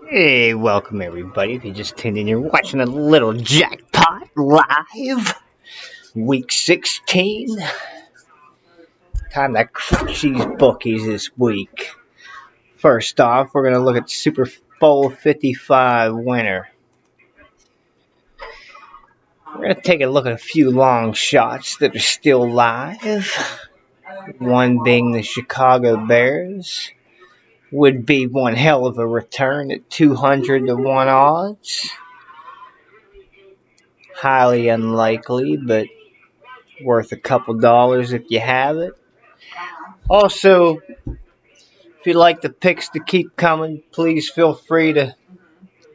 Hey, welcome everybody. If you just tuned in, you're watching a little Jackpot live. Week 16. Time to crush these bookies this week. First off, we're going to look at Super Bowl 55 winner. We're going to take a look at a few long shots that are still live. One being the Chicago Bears. Would be one hell of a return at 200 to 1 odds. Highly unlikely, but worth a couple dollars if you have it. Also, if you'd like the picks to keep coming, please feel free to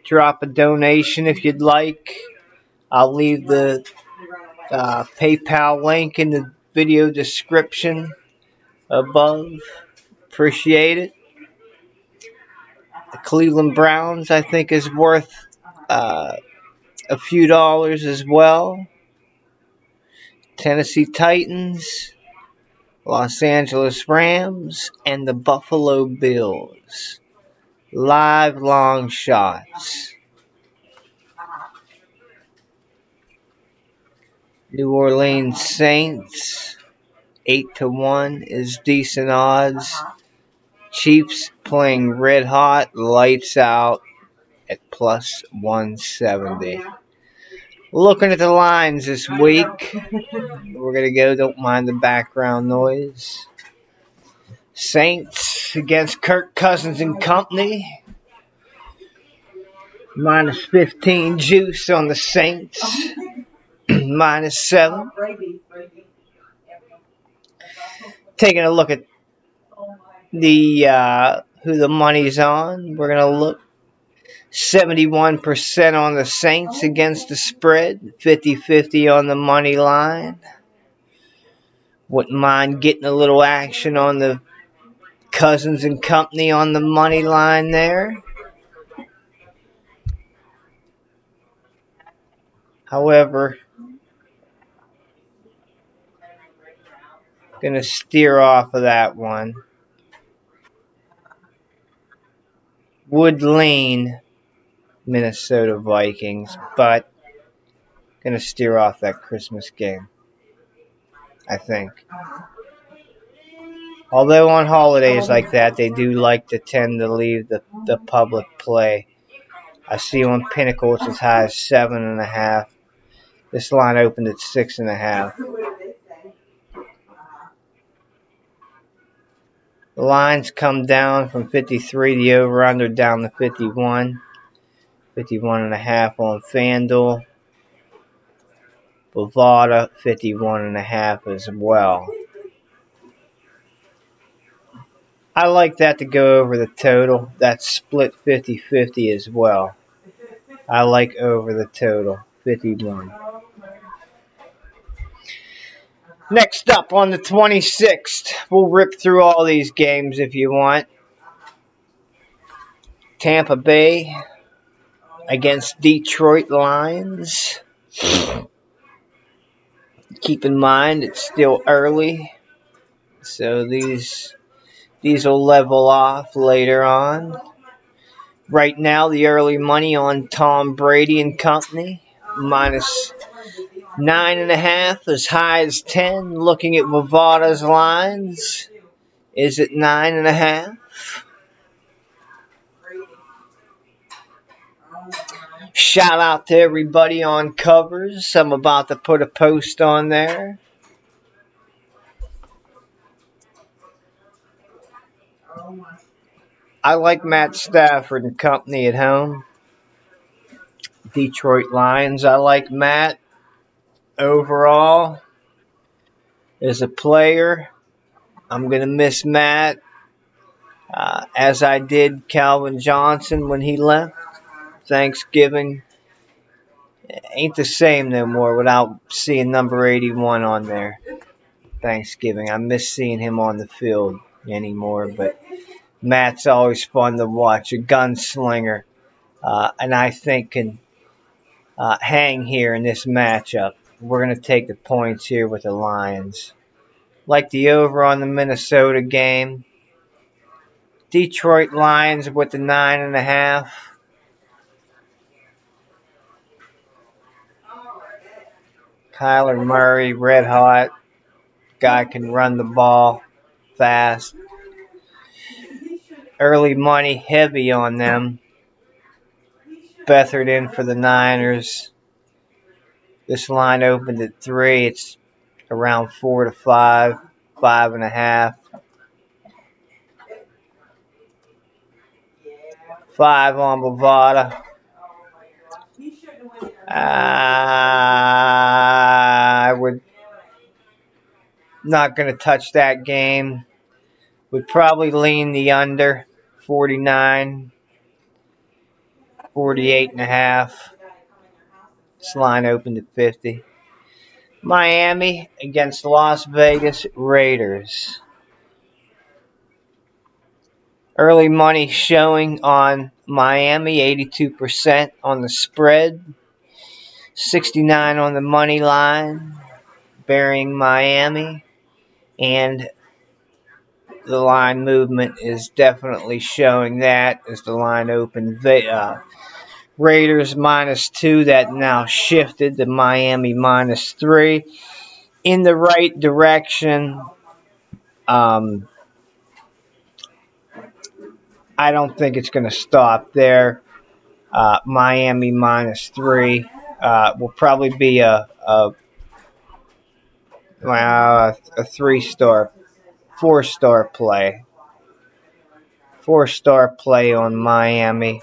drop a donation if you'd like. I'll leave the PayPal link in the video description above. Appreciate it. The Cleveland Browns, I think, is worth a few dollars as well. Tennessee Titans, Los Angeles Rams, and the Buffalo Bills. Live long shots. New Orleans Saints, 8 to 1 is decent odds. Chiefs playing red hot, lights out at plus 170. Looking at the lines this week, we're going to go, don't mind the background noise. Saints against Kirk Cousins and company. Minus 15 juice on the Saints. Minus 7. Taking a look at the who the money's on. We're going to look 71% on the Saints against the spread, 50-50 on the money line. Wouldn't mind getting a little action on the Cousins and company on the money line there. However, going to steer off of that one. Would lean Minnesota Vikings, but going to steer off that Christmas game, I think. Although on holidays like that, they do like to tend to leave the public play. I see on Pinnacle it's as high as 7.5. This line opened at 6.5. The lines come down from 53, the over-under down to 51. 51.5 on FanDuel. Bovada, 51.5 as well. I like that to go over the total. That's split 50-50 as well. I like over the total, 51. Next up on the 26th, we'll rip through all these games if you want. Tampa Bay against Detroit Lions. Keep in mind it's still early, so these will level off later on. Right now, the early money on Tom Brady and company, minus 9.5, as high as 10. Looking at Bovada's lines, is it 9.5? Shout out to everybody on covers. I'm about to put a post on there. I like Matt Stafford and company at home. Detroit Lions, I like Matt overall. As a player, I'm going to miss Matt, as I did Calvin Johnson when he left. Thanksgiving ain't the same no more without seeing number 81 on there. Thanksgiving. I miss seeing him on the field anymore, but Matt's always fun to watch, a gunslinger, and I think can hang here in this matchup. We're going to take the points here with the Lions. Like the over on the Minnesota game. Detroit Lions with the 9.5. Kyler Murray, red hot. Guy can run the ball fast. Early money heavy on them. Beathard in for the Niners. This line opened at 3. It's around 4 to 5, 5.5. 5 on Bovada. I would not going to touch that game. Would probably lean the under 49, 48.5. This line opened at 50. Miami against Las Vegas Raiders. Early money showing on Miami, 82% on the spread, 69 on the money line, burying Miami, and the line movement is definitely showing that as the line opened. Raiders -2, that now shifted to Miami -3. In the right direction. I don't think it's going to stop there. Miami -3 will probably be a 3-star, 4-star play. 4-star play on Miami.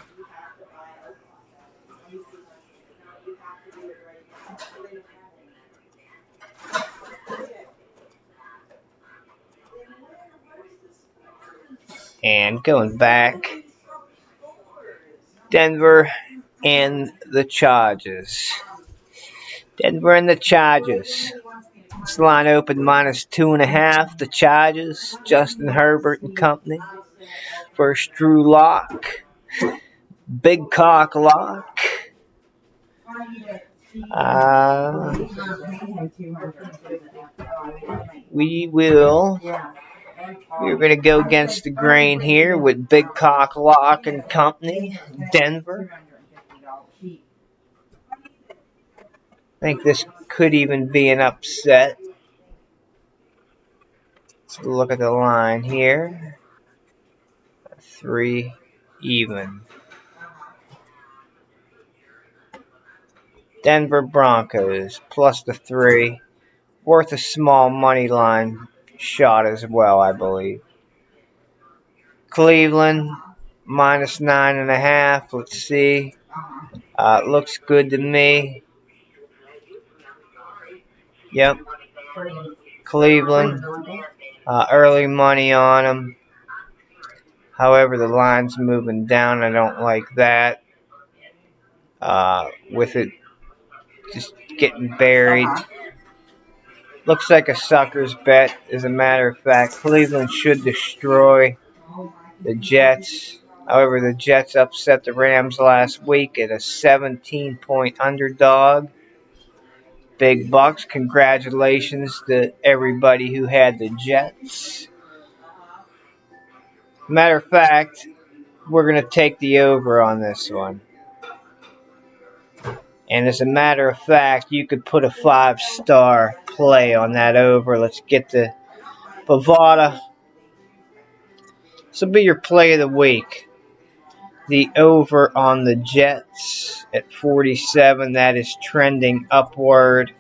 And going back, Denver and the Chargers. Denver and the Chargers. This line opened -2.5. The Chargers, Justin Herbert and company. First Drew Lock. Big cock Lock. We're going to go against the grain here with Big Cock Lock and company, Denver. I think this could even be an upset. Let's look at the line here. 3 even. Denver Broncos plus the 3. Worth a small money line shot as well, I believe. Cleveland -9.5. Let's see. Looks good to me. Yep. Cleveland. Early money on them. However, the line's moving down. I don't like that. With it just getting buried. Looks like a sucker's bet. As a matter of fact, Cleveland should destroy the Jets. However, the Jets upset the Rams last week at a 17-point underdog. Big bucks. Congratulations to everybody who had the Jets. Matter of fact, we're going to take the over on this one. And as a matter of fact, you could put a 5-star play on that over. Let's get to Bovada. This will be your play of the week. The over on the Jets at 47. That is trending upward.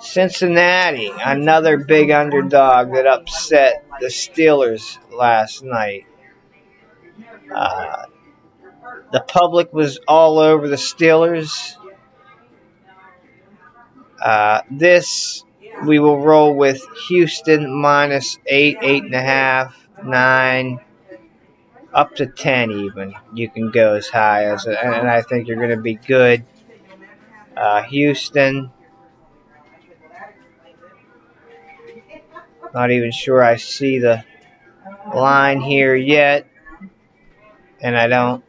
Cincinnati, another big underdog that upset the Steelers last night. The public was all over the Steelers. This we will roll with Houston -8, 8.5, 9, up to 10 even. You can go as high as it, and I think you're going to be good. Houston. Not even sure I see the line here yet, and I don't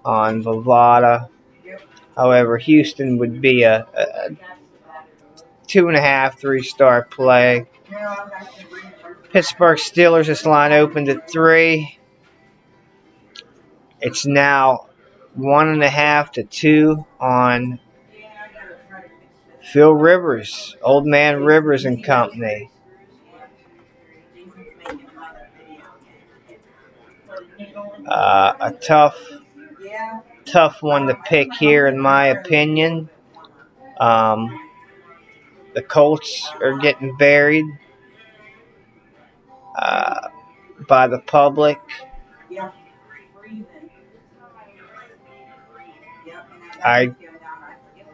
on Bovada. However, Houston would be a 2.5, 3-star play. Pittsburgh Steelers, this line opened at 3. It's now 1.5 to 2 on Phil Rivers, Old Man Rivers and company. A tough one to pick here, in my opinion. The Colts are getting buried by the public.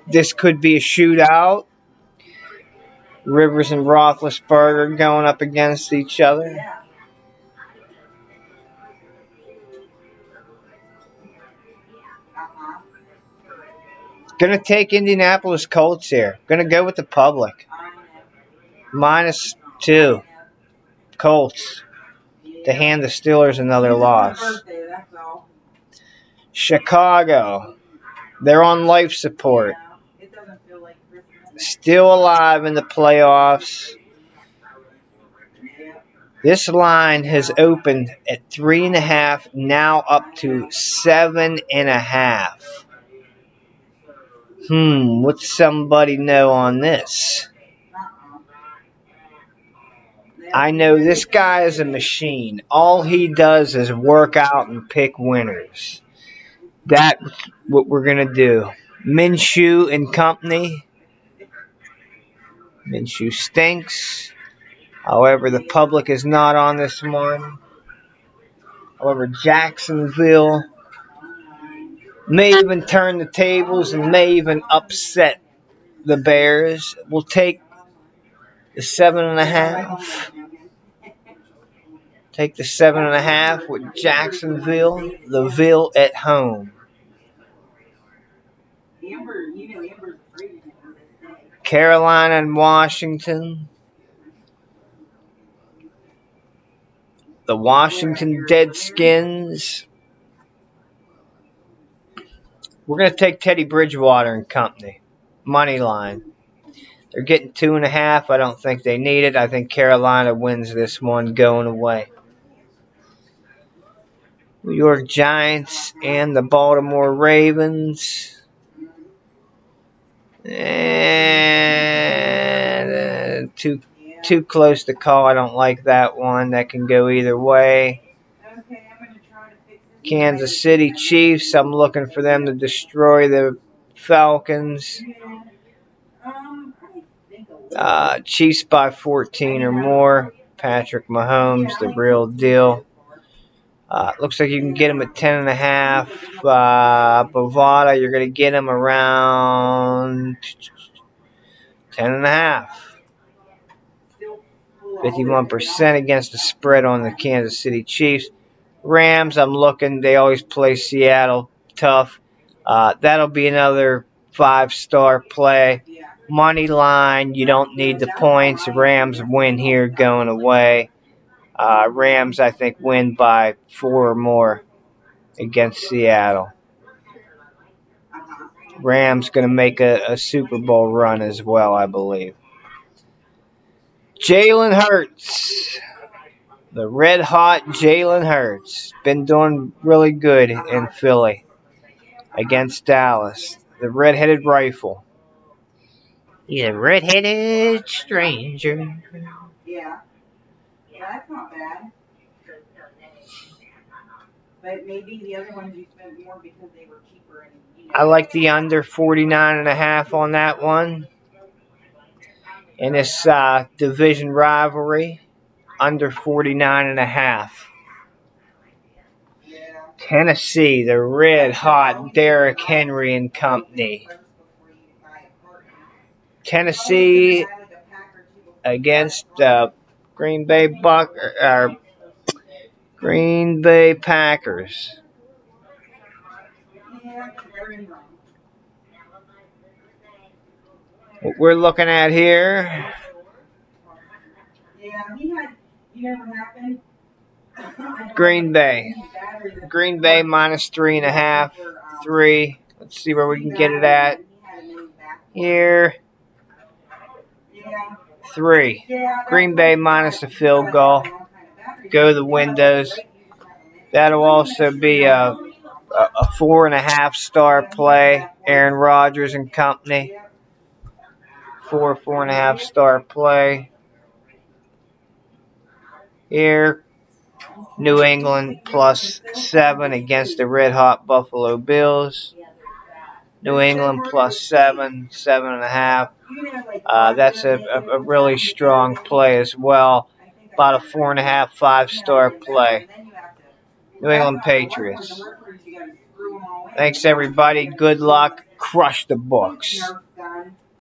This could be a shootout. Rivers and Roethlisberger going up against each other. Gonna take Indianapolis Colts here. Gonna go with the public. -2. Colts to hand the Steelers another loss. Chicago. They're on life support. Still alive in the playoffs. This line has opened at 3.5, now up to 7.5. What's somebody know on this? I know this guy is a machine. All he does is work out and pick winners. That's what we're going to do. Minshew and company. Minshew stinks. However, the public is not on this one. However, Jacksonville may even turn the tables and may even upset the Bears. We'll take the 7.5. Take the 7.5 with Jacksonville. The Ville at home. Carolina and Washington. The Washington Deadskins. We're going to take Teddy Bridgewater and company. Money line. They're getting 2.5. I don't think they need it. I think Carolina wins this one going away. New York Giants and the Baltimore Ravens. And too close to call. I don't like that one. That can go either way. Kansas City Chiefs. I'm looking for them to destroy the Falcons. Chiefs by 14 or more. Patrick Mahomes, the real deal. Looks like you can get him at 10.5. Bovada, you're going to get him around 10.5. 51% against the spread on the Kansas City Chiefs. Rams, I'm looking. They always play Seattle tough. That'll be another 5-star play. Money line, you don't need the points. Rams win here going away. Rams, I think, win by 4 or more against Seattle. Rams going to make a Super Bowl run as well, I believe. Jalen Hurts. The red-hot Jalen Hurts. Been doing really good in Philly against Dallas. The red-headed rifle. He's a red-headed stranger. Yeah, that's not bad. But maybe the other ones you spent more because they were cheaper. I like the under 49.5 on that one. In this division rivalry, under 49.5. Tennessee, the red-hot Derrick Henry and company. Tennessee against Green Bay Packers. What we're looking at here. Green Bay -3.5, 3. Let's see where we can get it at. Here. 3. Green Bay minus the field goal. Go the windows. That'll also be a 4.5-star play. Aaron Rodgers and company. 4.5-star play. Here, New England plus 7 against the red-hot Buffalo Bills. New England plus 7, 7.5. That's a really strong play as well. About a 4.5, 5-star play. New England Patriots. Thanks, everybody. Good luck. Crush the books.